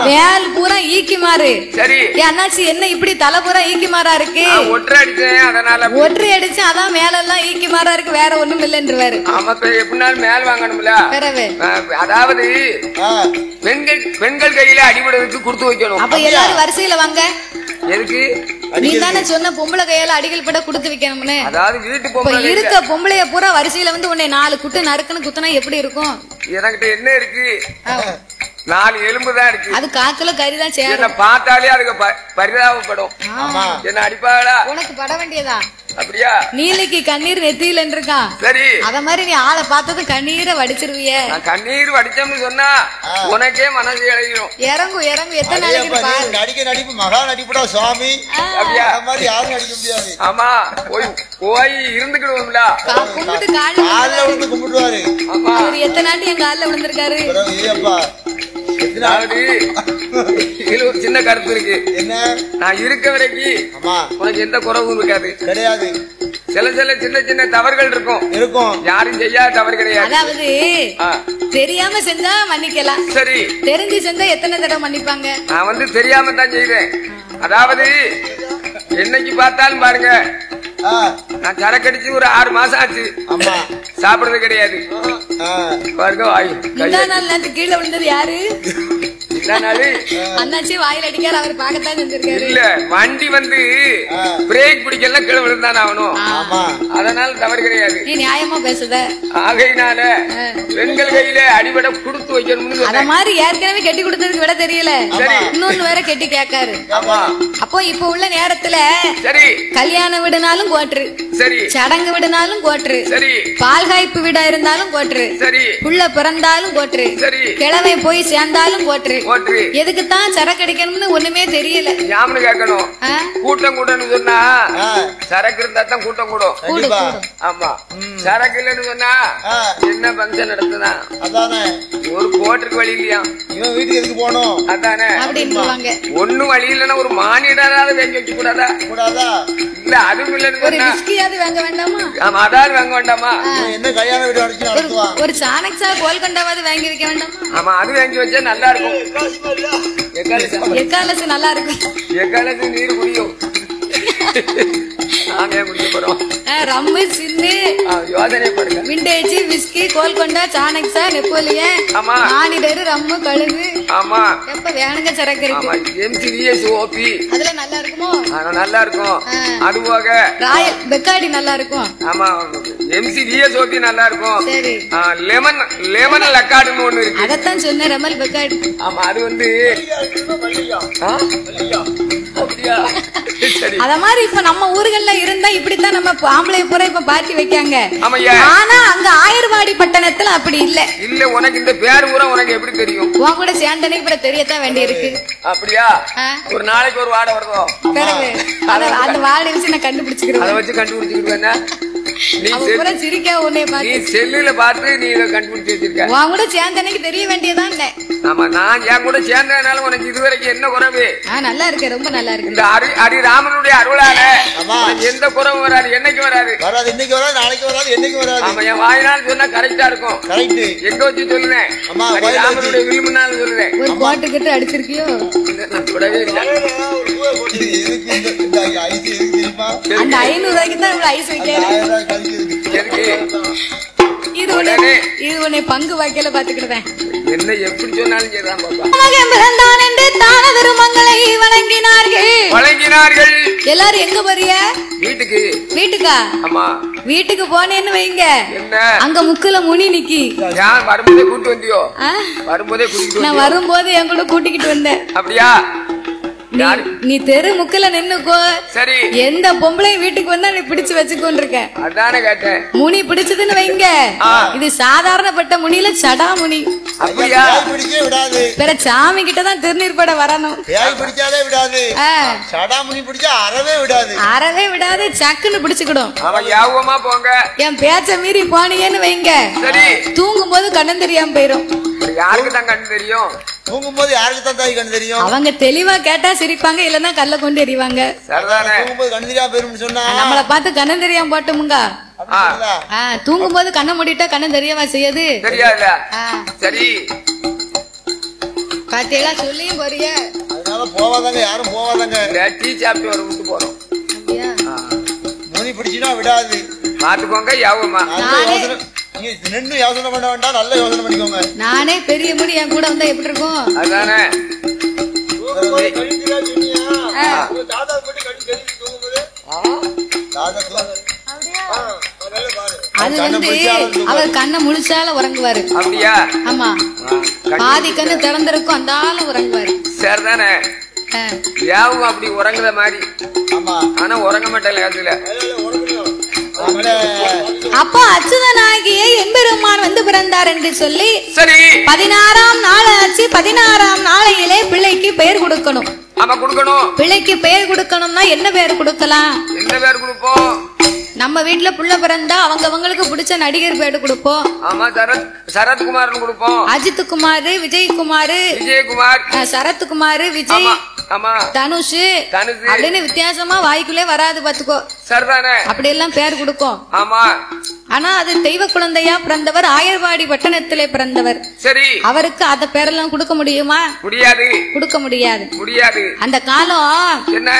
மேல் பூரா ஈக்கி மாறு. சரி, அண்ணாச்சி என்ன இப்படி தலை பூரா ஈக்கி மாறா இருக்கு? ஒற்றை அடிச்சேன், அதனால ஒற்றை அடிச்சு அதான் மேல எல்லாம் ஈக்கி மாறா இருக்கு, வேற ஒண்ணும் இல்லைன்றுவாரு. ஆமா, எப்படினாலும் மேல் வாங்கணும்ல. அதாவது பெண்கள் கையில அடிபடுறதுக்கு கொடுத்து வைக்கணும். அப்ப எல்லாரும் வரிசையில வாங்க. எதுக்கு? நீ தானே சொன்ன பொம்பளை கையால அடிகள் பட குடுத்து வைக்கணும்னு. அதாவது வீட்டு பொம்பளை இருக்க பொம்பளைய பூரா வரிசையில வந்து உன்னை 4 குட்டு நறுக்குன்னு குத்துனா எப்படி இருக்கும்? எனக்கிட்ட என்ன இருக்கு? 4 எலும்பு தான் இருக்கு. அது காத்துல கறிதான் சேரும். என்ன பார்த்தாலே அதுக்கு பரிதாபப்படும். என்ன அடிப்பாளா? உனக்கு பட வேண்டியதா? அப்படியா? நீலிக்கு கண்ணீர் நெத்தியில இருக்கான். சரி, அத மாதிரி நீ ஆளை பார்த்தது கண்ணீரை வடிச்சிருவிய. கண்ணீர் வடிச்சோம்னு சொன்னா உனக்கே மனசு இழகிடும். இறங்கும் எத்தனை நாளைக்கு நடிக்க நடிப்பு மகா நடிப்புடா சுவாமி. அப்படியா? மாதிரி யாரும் நடிக்க முடியாது. ஆமா, போய் இருந்துக்கிடுவோம்ல. கும்பிட்டு காலில் விழுந்து கும்பிடுவாரு. ஆமா, அவர் எத்தனை நாட்டி என் காலில் விழுந்திருக்காரு. ஒரு சின்ன கருத்து இருக்கு. என்ன? நான் இருக்க வரைக்கும் உனக்கு எந்த குறவும் இருக்காது. கிடையாது. சில சின்ன தவறுகள் இருக்கும். யாரும் செய்யாத தவறு கிடையாது. அதாவது தெரியாம செஞ்சா மன்னிக்கலாம். சரி, தெரிஞ்சு செஞ்சா எத்தனை தடவை மன்னிப்பாங்க? நான் தெரியாம தான் செய்வேன். அதாவது என்னைக்கு பார்த்தாலும் பாருங்க, நான் சரக்கடிச்சு ஒரு 6 மாசம் ஆச்சு. சாப்பிடுறது கிடையாது. கீழே விழுந்தது யாரு? அண்ணாச்சி வாயில் அடிக்காரு, அவர் பார்க்கத்தான் செஞ்சிருக்காரு. இல்ல, வண்டி பிரேக் பிடிக்கல கீழே விழுந்தான் ஆகணும். அதனால தவறு கிடையாது. நீ நியாயமா பேசுத. ஆகையினால பெண்கள் கையில அடிபட கொடுத்து வைக்கணும்னு அத மாதிரி ஏற்கனவே கெட்டி கொடுத்ததுக்கு விட தெரியல. இன்னொன்னு வேற கெட்டி கேட்காரு. அப்போ இப்ப உள்ள நேரத்துல சரி, கல்யாண வீடுனாலும் கோட்ரு, சரி, சடங்கு வீடுனாலும் கோட்ரு, சரி, பால்காய்ப்பு வீடா இருந்தாலும் கோட்ரு, சரி, புள்ள பிறந்தாலும் கோட்ரு, சரி, கிழமை போய் சேர்ந்தாலும் கோட்ரு. எதுக்குத்தான் சரக்கு அடிக்கணும்னு ஒண்ணுமே தெரியல. யாமனு கேட்கணும். கூட்டம் கூட்டம்னு சொன்னா சரக்கு இருந்தா தான் கூட்டம் கூடும். ஆமா, சரக்கு இல்லன்னு சொன்னா என்ன பங்கன் நடத்துனா அதானே. ஒரு கோட்டுக்கு வழி இல்லையா? இவன் வீட்டுக்கு எதுக்கு போகணும்? அதானே அப்படின்னு ஒன்னும் வழி இல்லன்னா ஒரு மானிடாவது வாங்கி வைக்க கூடாதா? இல்ல, அதுவும் இல்லன்னு சொன்னா வாங்க வேண்டாமா? ஆமா, அதாவது வாங்க வேண்டாமா? என்ன கல்யாண வீடு அடிச்சு ஒரு சாணக்ஸா கோல்கண்டாவது வாங்கி வைக்க வேண்டாமா? ஆமா, அது வாங்கி வச்சா நல்லா இருக்கும். எக்காலசு நல்லா இருக்கும். எக்காலசு நீர் குடியும். நாங்க குடிக்க போறோம். ரம்மு, சின்னு, யோசனை பாருங்க. விண்டேஜ், விஸ்கி, கோல்கொண்டா, சாணக்ஸா, நெப்போலியன், மானிடர், ரம்மு, கழுகு. ஆமா, எப்ப வேணுங்க சரக்கு இருக்கு. MCVSOP அதுல நல்லா இருக்குமோ? நல்லா இருக்கும். அது போக ராயல் பெக்காடி நல்லா இருக்கும். ஆமா, MCVSOP நல்லா இருக்கும். சரி, லெமன் லக்காடுன்னு ஒண்ணு இருக்கு. அதத்தான் சொன்ன ரமல் பெக்காடி. ஆமா, அது அத மாதிரி இப்ப நம்ம ஊர்கள்ல இருந்தா இப்படித்தான் நம்ம ஆம்பளை பூரா இப்ப பார்ட்டி வைக்காங்க. ஆனா அங்க ஆயர்வாடி பட்டணத்துல அப்படி இல்ல. இல்ல, உனக்கு இந்த பேர் ஊரா உனக்கு எப்படி தெரியும்? உன் கூட சேர்ந்தனே இப்ப தெரியத்தான் வேண்டி இருக்கு. அப்படியா? ஒரு நாளைக்கு ஒரு வாடை வருதோ? அந்த வாடை வச்சு நான் கண்டுபிடிச்சுக்கிறேன். அதை வச்சு கண்டுபிடிச்சுக்கிட்டு சிரிக்க உன்னை பார்த்து நீ செல்லுல பார்த்து நீ கண்டுபிடிச்சு வச்சிருக்க. உன் கூட சேர்ந்த அன்னைக்கு தெரிய வேண்டியதான். ஆமா, நான் என் கூட சேர்ந்ததுனால உனக்கு இதுவரைக்கும் என்ன குறைவு? நல்லா இருக்கு, ரொம்ப நல்லா இருக்கு. இந்த ராமனுடைய அருளால எந்த குறவும் வராது. என்னைக்கு வராது? இன்னைக்கு வராது, நாளைக்கு வராது, என்னைக்கு வராது. ஆமா, என் வாயினால் சொன்னா கரெக்டா இருக்கும். எங்க வச்சு சொல்லுவேன்? ராமனுடைய விரும்பினாலும் சொல்லுவேன். ஒரு பாட்டு கிட்ட அடிச்சிருக்கியோ? நான் தொடவே இல்லை. அந்த 500 ரூபாய்க்கு தான் இவ்வளவு ஐஸ் வைக்க. இது உன்னை பங்கு வைக்கல பாத்துக்கிட்டேன். என்ன எப்படி சொன்னாலும் சரிதான் பாப்பா. பிறந்தான் என்று தான தருமங்களை வழங்கினார்கள். எல்லாரும் எங்க போறிய? வீட்டுக்கு. வீட்டுக்கா? ஆமா, வீட்டுக்கு போனேன்னு வைங்க, என்ன அங்க முக்குல முனி நிக்கி. வரும்போதே கூட்டு வந்தியோ? வரும்போதே கூட்டிட்டு நான் வரும்போது என் கூட கூட்டிக்கிட்டு வந்தேன். அப்படியா? நீ தெரு முக்கில நின்னுக்கோ. சரி, எந்த பொம்பளையும் வீட்டுக்கு வந்தா நீ பிடிச்சு வச்சுக்கோன்னு இருக்க. அதானே கேட்டேன். முனி பிடிச்சதுன்னு வைங்க, இது சாதாரணப்பட்ட முனியில சடா முனி. அப்படியா? பிற சாமி கிட்டதான் திருநீர் பட வரணும். பிடிச்சாலே விடாது, சடா முனி பிடிச்சா அறவே விடாது. அறவே விடாது, சக்குன்னு பிடிச்சுக்கிடும். போங்க. என் பேச்ச மீறி போனீங்கன்னு வைங்க, தூங்கும் போது கண்ணு தெரியாம போயிரும். யாருக்கு தான் கண்ணு தெரியும்? தூங்கும்போது யாருக்கு தான் தாய் கண்ணு தெரியும்? அவங்க தெளிவா கேட்டா சிரிப்பாங்க, இல்லன்னா கல்ல கொண்டு எறிவாங்க. தூங்கும்போது கண்ணு தெரியாம போயிரும் சொன்னா நம்மள பார்த்து கண்ணு தெரியாம போட்டோமுங்க. தூங்கும் போது கண்ணை மூடிட்டா கண்ணு தெரியவா செய்யாது? தெரியாது. சரி, பாத்தியா சொல்லியும் போறிய. அதனால போவாதாங்க, யாரும் போவாதாங்க. டீ சாப்பிட்டு வர விட்டு போறோம். முனி பிடிச்சினா விடாது, பாத்துக்கோங்க. யாவமா நின்னு யோசனை பண்ண வேண்டாம், நல்ல யோசனை பண்ணிக்கோங்க. நானே பெரிய முடி என் கூட வந்தா எப்படி இருக்கும்? அதானே. அது வந்து அவர் கண்ணை முழிச்சால உறங்குவாரு. அப்படியா? ஆமா, பாதி கண்ணு திறந்திருக்கும், அந்த ஆளு உறங்குவாரு. சரிதானே. யாவும் அப்படி உறங்குற மாதிரி. ஆனா உறங்க மாட்டேன். அப்போ அச்சுதனாகிய எம்பெருமான் வந்து பிறந்தார் என்று சொல்லி, சரி, 16ஆம் நாள் ஆச்சு. 16ஆம் நாளையிலே பிள்ளைக்கு பெயர் கொடுக்கணும். ஆமா, கொடுக்கணும். பிள்ளைக்கு பெயர் கொடுக்கணும்னா என்ன பெயர் கொடுக்கலாம்? என்ன பெயர் கொடுப்போம்? நம்ம வீட்டுல புள்ள பிறந்தா அவங்களுக்கு பிடிச்ச நடிகர் பேரு கொடுப்போம். ஆமா, சரத்குமார் கொடுப்போம். அஜித் குமார், விஜயகுமார், சரத்குமார், விஜய், தனுஷ் அப்படின்னு வித்தியாசமா வாய்க்குள்ளே வராது பாத்துக்கோ. சரிதானே? அப்படி எல்லாம் பேர் கொடுக்கும். ஆமா, ஆனா அது தெய்வ குழந்தையா பிறந்தவர், ஆயர்வாடி பட்டணத்திலே பிறந்தவர். சரி, அவருக்கு அந்த பேரெல்லாம் கொடுக்க முடியுமா? முடியாது, கொடுக்க முடியாது. முடியாது. அந்த காலம் என்ன,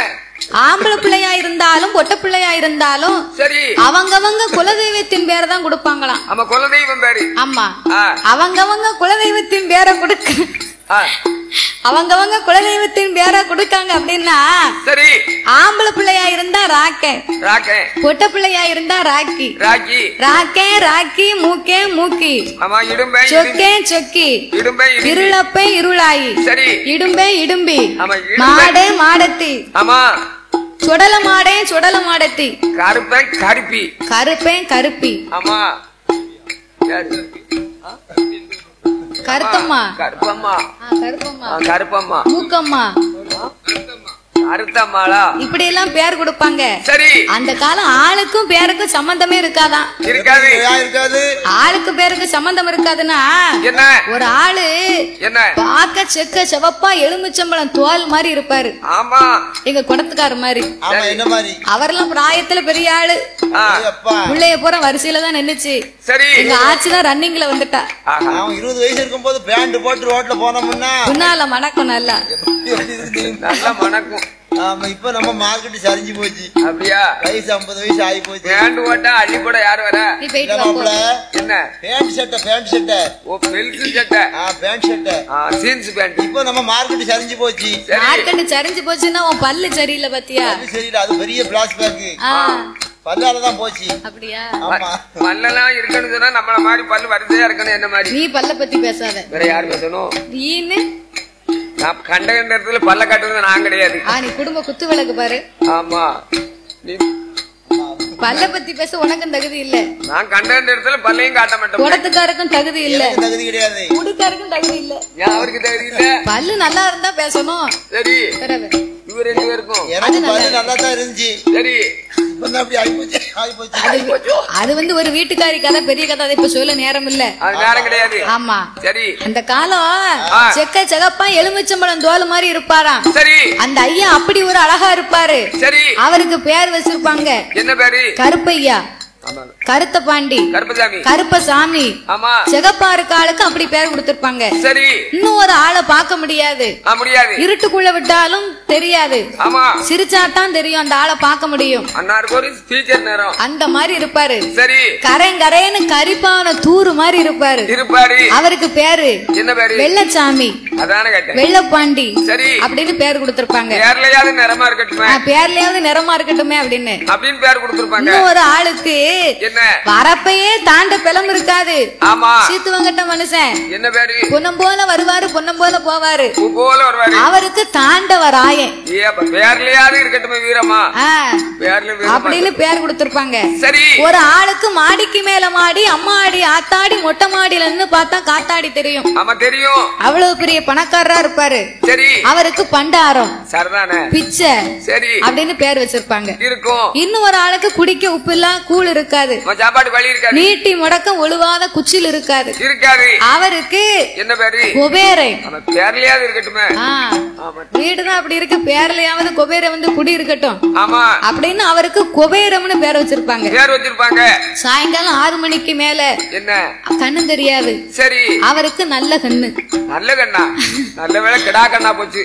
ஆம்பளை பிள்ளையா இருந்தாலும் பொட்ட பிள்ளையா இருந்தாலும் சரி, அவங்கவங்க குலதெய்வத்தின் பேரை தான் கொடுப்பாங்களாம். ஆமா, குலதெய்வம் பேரு. ஆமா, அவங்கவங்க குலதெய்வத்தின் பேரை கொடுக்க, அவங்கவங்க குலதெய்வத்தின் பேரை கொடுக்காங்க அப்படின்னா, சரி, ஆம்பளை பிள்ளையா இருந்தா ராக்கே, பொட்ட பிள்ளையா இருந்தா ராக்கி, ராக்கே ராக்கி, மூக்கே மூக்கி, சொக்கே சொக்கி, இருளப்பே இருளாயி, இடும்பே இடும்பி, மாடே மாடத்தி, சுடல மாடே சுடல மாடத்தி, கருப்பே கருப்பி, கருப்பே கருப்பி, ஆமா, கருப்பம்மா, கருப்பம்மா, கருப்பம்மா, கருப்பம்மா, மூக்கம்மா, அறுத்தம்மாளா, இப்படி எல்லாம் பேர் கொடுப்பாங்க. சரி, அந்த காலம் ஆளுக்கும் பேருக்கும் சம்பந்தமே இருக்காதான். இருக்காது, ஆளுக்கு பேருக்கு சம்பந்தம் இருக்காதுன்னா என்ன, ஒரு ஆளு என்ன பாக்க செக்க செவப்பா எலுமிச்சம்பழம் தோல் மாதிரி இருப்பாரு. ஆமா, எங்க குடத்துக்கார மாதிரி. அவரெல்லாம் பிராயத்துல பெரிய ஆளு, பிள்ளைய பூரா வரிசையில தான் நின்னுச்சு. சரி, எங்க ஆச்சுதான் ரன்னிங்ல வந்துட்டா. 20 வயசு இருக்கும் போது பேண்ட் போட்டு ரோட்ல போனோம்னா முன்னால மணக்கும், நல்லா நல்லா மணக்கும். ஆமா, இப்ப நம்ம மார்க்கெட் சரிஞ்சு போச்சு. அப்படியா? வயசு 50 வயசு ஆகி போச்சு. பேண்ட் போட்டா அள்ளி போட யாரு வர? என்ன பேண்ட் ஷர்ட், பேண்ட் ஷர்ட், ஓ belt shirt, pant shirt, jeans pant. இப்ப நம்ம மார்க்கெட் சரிஞ்சு போச்சு. மார்க்கெட் சரிஞ்சு போச்சுன்னா உன் பல்லு சரியில்லை பாத்தியா? சரியில்லை, அது பெரிய பிளாஸ் பேக், பல்லாலதான் போச்சு. அப்படியா? பல்லெல்லாம் இருக்கணும் சொன்னா நம்மள மாதிரி பல்லு வரிசையா இருக்கணும். என்ன மாதிரி? நீ பல்ல பத்தி பேசாத, வேற யாரு பேசணும்? நீன்னு நான் கண்ட இடத்துல பல்ல கட்டுறது நான் கிடையாது. நீ குடும்ப குத்து விளக்கு பாரு. ஆமா, பல்ல பத்தி பேச உனக்கும் தகுதி இல்ல. நான் கண்ட இடத்துல பல்லையும் காட்ட மாட்டேன். குடத்துக்காருக்கும் தகுதி இல்ல, தகுதி கிடையாது. குடுக்காருக்கும் தகுதி இல்ல. அவருக்கு தகுதி இல்ல. பல்லு நல்லா இருந்தா பேசணும். சரி, இவங்க 2 பேருக்கும் எனக்கு நல்லா தான் இருந்துச்சு. சரி அது வந்து ஒரு வீட்டுக்காரி கதை, பெரிய கதை. அதை இப்ப சொல்ல நேரம் இல்ல, நேரம் கிடையாது. ஆமா. சரி, அந்த காலம் செக்க செகப்பா எலுமிச்சம்பழம் தோல் மாதிரி இருப்பாராம். சரி, அந்த ஐயா அப்படி ஒரு அழகா இருப்பாரு. சரி, அவருக்கு பேர் வச்சிருப்பாங்க. என்ன பேரு? கருப்பையா, கருத்த பாண்டி, கருப்பசாமி. செகப்பா இருக்க ஆளுக்கு அப்படி பேர் கொடுத்திருப்பாங்க. சரி, இன்னும் ஒரு ஆளை பார்க்க முடியாது, இருட்டுக்குள்ள விட்டாலும் தெரியாது, சிரிச்சாதான் தெரியும், அந்த ஆளை பார்க்க முடியும். அந்த மாதிரி இருப்பாரு. சரி, கரைன்னு கரிப்பான தூரு மாதிரி இருப்பாரு. அவருக்கு பேரு என்ன பேரு? வெள்ளச்சாமி, வெள்ளப்பாண்டி அப்படின்னு பேர் கொடுத்திருப்பாங்க. பேர்லயாவது நிறமா இருக்கட்டுமே அப்படின்னு பேர் கொடுத்திருப்பாங்க. இன்னும் ஒரு ஆளுக்கு வரப்பையே தாண்ட பிளம் இருக்காது. சீத்து வங்கட்ட மனுஷன். என்ன பேரு? பொன்னம் போல வருவாரு, பொன்னம் போல போவாரு. அவருக்கு தாண்டவராயன். பேர்லயாவது இருக்கட்டுமே வீரமா அப்படின்னு பேர் கொடுத்திருப்பாங்க. சரி, ஒரு ஆளுக்கு மாடிக்கு மேல மாடி, அம்மா ஆடி, ஆத்தாடி, மொட்டை மாடியில இருந்து பார்த்தா காத்தாடி தெரியும். ஆமா தெரியும். அவ்வளவு பெரிய பணக்காரரா இருப்பாரு. சரி, அவருக்கு பண்டாரம், சரிதானே, பிச்சை சரி அப்படின்னு பேர் வச்சிருப்பாங்க. இருக்கும். இன்னும் ஒரு ஆளுக்கு குடிக்க உப்பு இல்ல, கூழ் இருக்காது, சாப்பாடு வழி இருக்காது, நீட்டி முடக்க ஒழுவாத குச்சில் இருக்காது. அவருக்கு என்ன பேரு? குபேரை. பேர்லயாவது இருக்கட்டுமே. வீடுதான் அப்படி இருக்கு, பேர்லயாவது குபேரை வந்து குடி இருக்கட்டும் அப்படின்னு அவருக்கு குபேரம்னு பேர் வச்சிருப்பாங்க. சாயங்காலம் 6 மணிக்கு மேல என்ன கண்ணு தெரியாது. சரி, அவருக்கு நல்ல கண்ணு. நல்ல கண்ணா? நல்ல வேளை கிடா கண்ணா போச்சு.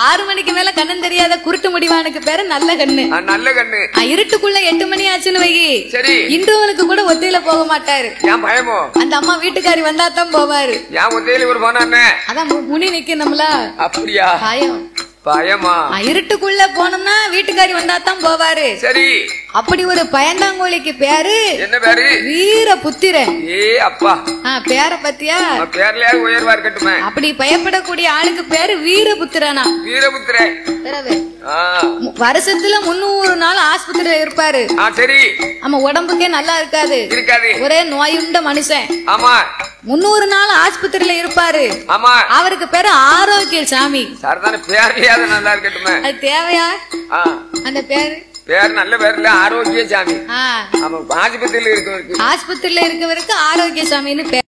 6 மணிக்கு மேல கண்ணு தெரியாத குருட்டு முடிவானுக்கு பேரு நல்ல கண்ணு. நல்ல கண்ணு. இருட்டுக்குள்ள 8 மணி ஆச்சுன்னு வை, இன்றுவனுக்கு கூட ஒத்தையில போக மாட்டாரு. ஏன் பயமோ? அந்த அம்மா வீட்டுக்காரி வந்தா தான் போவாரு. ஏன் ஒத்தையில ஒரு போனா? அதான் முனி நிக்கணும்ல. அப்படியா? பயம். பயமா? இருட்டுக்குள்ள போனோம்னா வீட்டுக்காரி வந்தா தான் போவாரு. சரி, அப்படி ஒரு பயந்தாங்கோலிக்கு பேரு என்ன பேரு? வீர புத்திரன். அப்பா, பேர பத்தியா? பேர்லயா உயர்வா இருக்கட்டுமே. அப்படி பயப்படக்கூடிய ஆளுக்கு பேரு வீரபுத்திரனா? வீரபுத்திரன். வருஷத்துல 300 நாள் ஆஸ்பத்திரியில இருப்பாரு. சரி, நம்ம உடம்புக்கே நல்லா இருக்காது, ஒரே நோயுண்ட மனுஷன். 300 நாள் ஆஸ்பத்திரியில இருப்பாரு. அவருக்கு பேரு ஆரோக்கிய சாமி. பேர்லயாவது நல்லா இருக்கட்டுமே. அது தேவையா? அந்த பேரு நல்ல பேர்ல ஆரோக்கிய சாமி. ஆஸ்பத்திரியில இருக்கவருக்கு ஆரோக்கிய சாமின்னு பேர்.